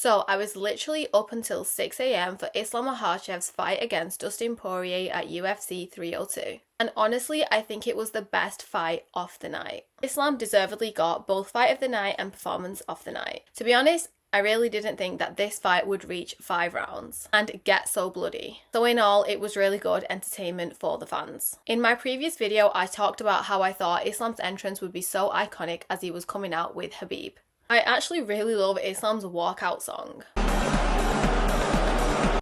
So I was literally up until 6 a.m. for Islam Makhachev's fight against Dustin Poirier at UFC 302. And honestly, I think it was the best fight of the night. Islam deservedly got both fight of the night and performance of the night. To be honest, I really didn't think that this fight would reach 5 rounds and get so bloody. So in all, it was really good entertainment for the fans. In my previous video, I talked about how I thought Islam's entrance would be so iconic as he was coming out with Khabib. I actually really love Islam's walkout song.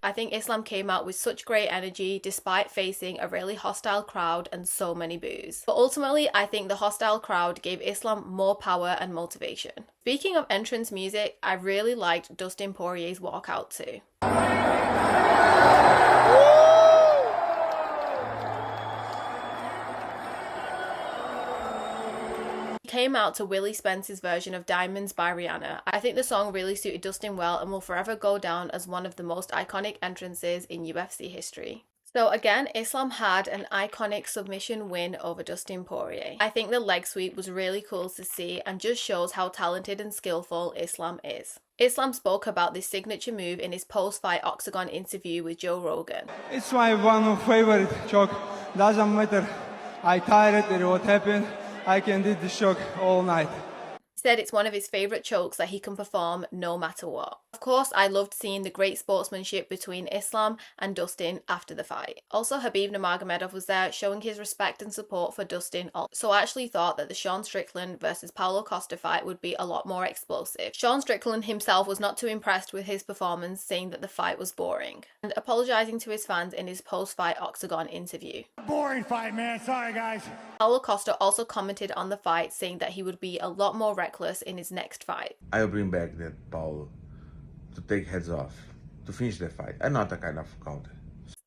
I think Islam came out with such great energy despite facing a really hostile crowd and so many boos. But ultimately, I think the hostile crowd gave Islam more power and motivation. Speaking of entrance music, I really liked Dustin Poirier's walkout too. Came out to Willie Spence's version of Diamonds by Rihanna. I think the song really suited Dustin well and will forever go down as one of the most iconic entrances in UFC history. So again, Islam had an iconic submission win over Dustin Poirier. I think the leg sweep was really cool to see and just shows how talented and skillful Islam is. Islam spoke about this signature move in his post-fight Octagon interview with Joe Rogan. It's my one of favorite choke. Doesn't matter. I tired it, what happened. I can do this choke all night. He said it's one of his favourite chokes that he can perform no matter what. Of course, I loved seeing the great sportsmanship between Islam and Dustin after the fight. Also, Khabib Nurmagomedov was there showing his respect and support for Dustin. So I actually thought that the Strickland versus Paulo COSTA fight would be a lot more explosive. Strickland himself was not too impressed with his performance, saying that the fight was boring, and apologising to his fans in his post-fight Octagon interview. Boring fight, man. Sorry, guys. Paulo COSTA also commented on the fight, saying that he would be a lot more reckless in his next fight. I'll bring back that Paulo to take heads off, to finish the fight. I'm not that kind of counter.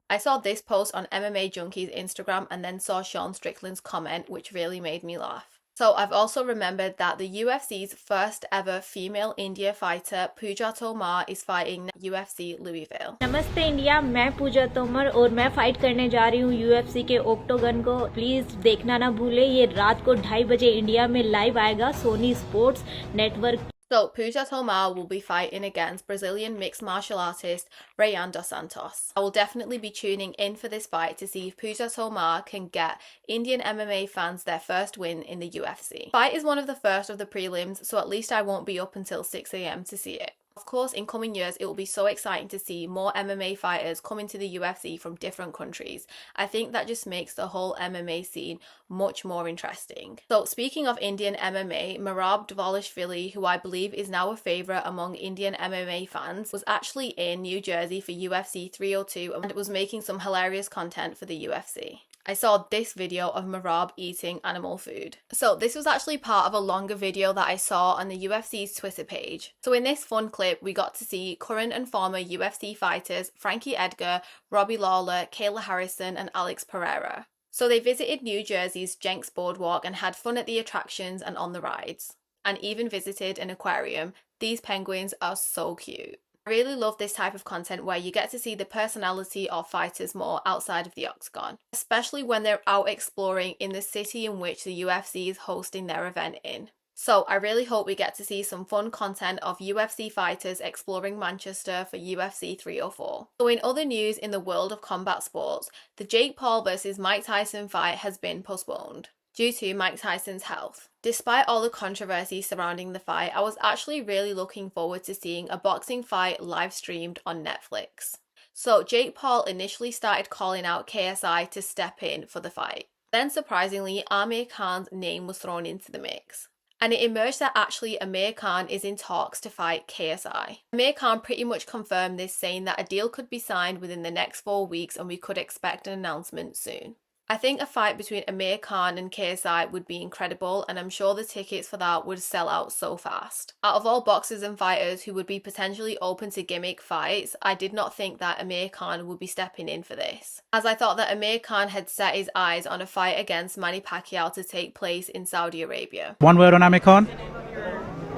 I saw this post on MMA Junkie's Instagram and then saw Strickland's comment, which really made me laugh. So I've also remembered that the UFC's first ever female India fighter Puja Tomar is fighting UFC Louisville. नमस्ते India, मैं पूजा तोमर और मैं fight करने जा रही हूँ UFC के ओक्टोगन को. प्लीज देखना ना भूले. ये रात को 2:30 बजे इंडिया में लाइव आएगा Sony Sports Network. So Puja Tomar will be fighting against Brazilian mixed martial artist Rayan dos Santos. I will definitely be tuning in for this fight to see if Puja Tomar can get Indian MMA fans their first win in the UFC. Fight is one of the first of the prelims, so at least I won't be up until 6 a.m. to see it. Of course, in coming years, it will be so exciting to see more MMA fighters come into the UFC from different countries. I think that just makes the whole MMA scene much more interesting. So speaking of Indian MMA, Merab Dvalishvili, who I believe is now a favourite among Indian MMA fans, was actually in New Jersey for UFC 302 and was making some hilarious content for the UFC. I saw this video of Merab eating animal food. So this was actually part of a longer video that I saw on the UFC's Twitter page. So in this fun clip, we got to see current and former UFC fighters Frankie Edgar, Robbie Lawler, Kayla Harrison and Alex Pereira. So they visited New Jersey's Jenks Boardwalk and had fun at the attractions and on the rides, and even visited an aquarium. These penguins are so cute. I really love this type of content where you get to see the personality of fighters more outside of the octagon, especially when they're out exploring in the city in which the UFC is hosting their event in. So I really hope we get to see some fun content of UFC fighters exploring Manchester for UFC 304. So in other news in the world of combat sports, the Jake Paul versus Mike Tyson fight has been postponed due to Mike Tyson's health. Despite all the controversy surrounding the fight, I was actually really looking forward to seeing a boxing fight live streamed on Netflix. So Jake Paul initially started calling out KSI to step in for the fight. Then surprisingly, Amir Khan's name was thrown into the mix. And it emerged that actually Amir Khan is in talks to fight KSI. Amir Khan pretty much confirmed this, saying that a deal could be signed within the next 4 weeks and we could expect an announcement soon. I think a fight between Amir Khan and KSI would be incredible, and I'm sure the tickets for that would sell out so fast. Out of all boxers and fighters who would be potentially open to gimmick fights, I did not think that Amir Khan would be stepping in for this, as I thought that Amir Khan had set his eyes on a fight against Manny Pacquiao to take place in Saudi Arabia. One word on Amir Khan?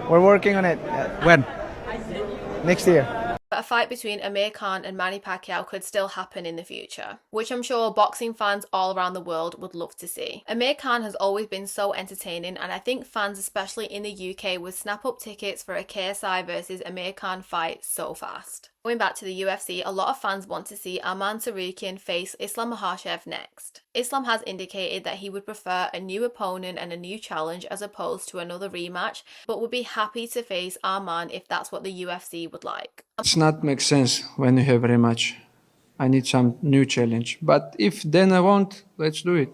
We're working on it. When? Next year. But a fight between Amir Khan and Manny Pacquiao could still happen in the future, which I'm sure boxing fans all around the world would love to see. Amir Khan has always been so entertaining, and I think fans, especially in the UK, would snap up tickets for a KSI versus Amir Khan fight so fast. Going back to the UFC, a lot of fans want to see ARMAN TSARUKYAN face Islam Makhachev next. Islam has indicated that he would prefer a new opponent and a new challenge as opposed to another rematch, but would be happy to face ARMAN if that's what the UFC would like. It's not make sense when you have rematch. I need some new challenge. But if then I want, let's do it.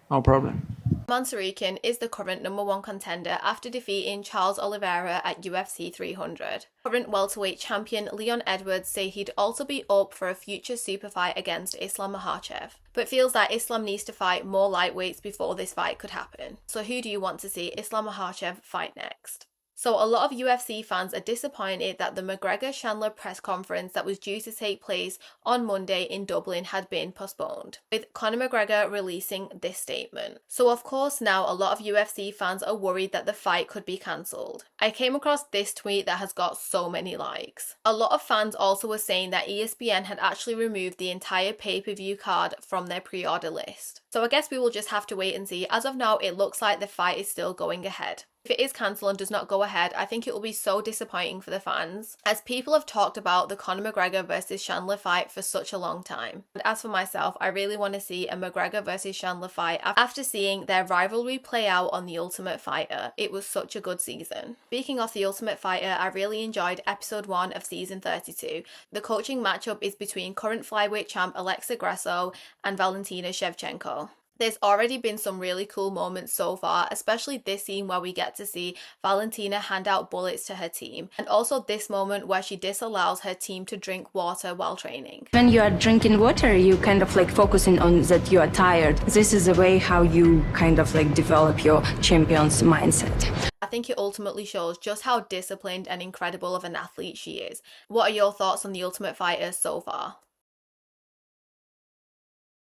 No problem. ARMAN TSARUKYAN is the current #1 contender after defeating Charles Oliveira at UFC 300. Current welterweight champion Leon Edwards say he'd also be up for a future super fight against Islam Makhachev, but feels that Islam needs to fight more lightweights before this fight could happen. So who do you want to see Islam Makhachev fight next? So a lot of UFC fans are disappointed that the McGregor-Chandler press conference that was due to take place on Monday in Dublin had been postponed, with Conor McGregor releasing this statement. So of course now a lot of UFC fans are worried that the fight could be cancelled. I came across this tweet that has got so many likes. A lot of fans also were saying that ESPN had actually removed the entire pay-per-view card from their pre-order list. So I guess we will just have to wait and see. As of now, it looks like the fight is still going ahead. If it is cancelled and does not go ahead, I think it will be so disappointing for the fans, as people have talked about the Conor McGregor versus Chandler fight for such a long time. And as for myself, I really want to see a McGregor versus Chandler fight after seeing their rivalry play out on The Ultimate Fighter. It was such a good season. Speaking of The Ultimate Fighter, I really enjoyed episode 1 of season 32. The coaching matchup is between current flyweight champ Alexa Grasso and Valentina Schevchenko. There's already been some really cool moments so far, especially this scene where we get to see Valentina hand out bullets to her team, and also this moment where she disallows her team to drink water while training. When you are drinking water, you kind of like focusing on that you are tired. This is a way how you kind of like develop your champion's mindset. I think it ultimately shows just how disciplined and incredible of an athlete she is. What are your thoughts on The Ultimate Fighter so far?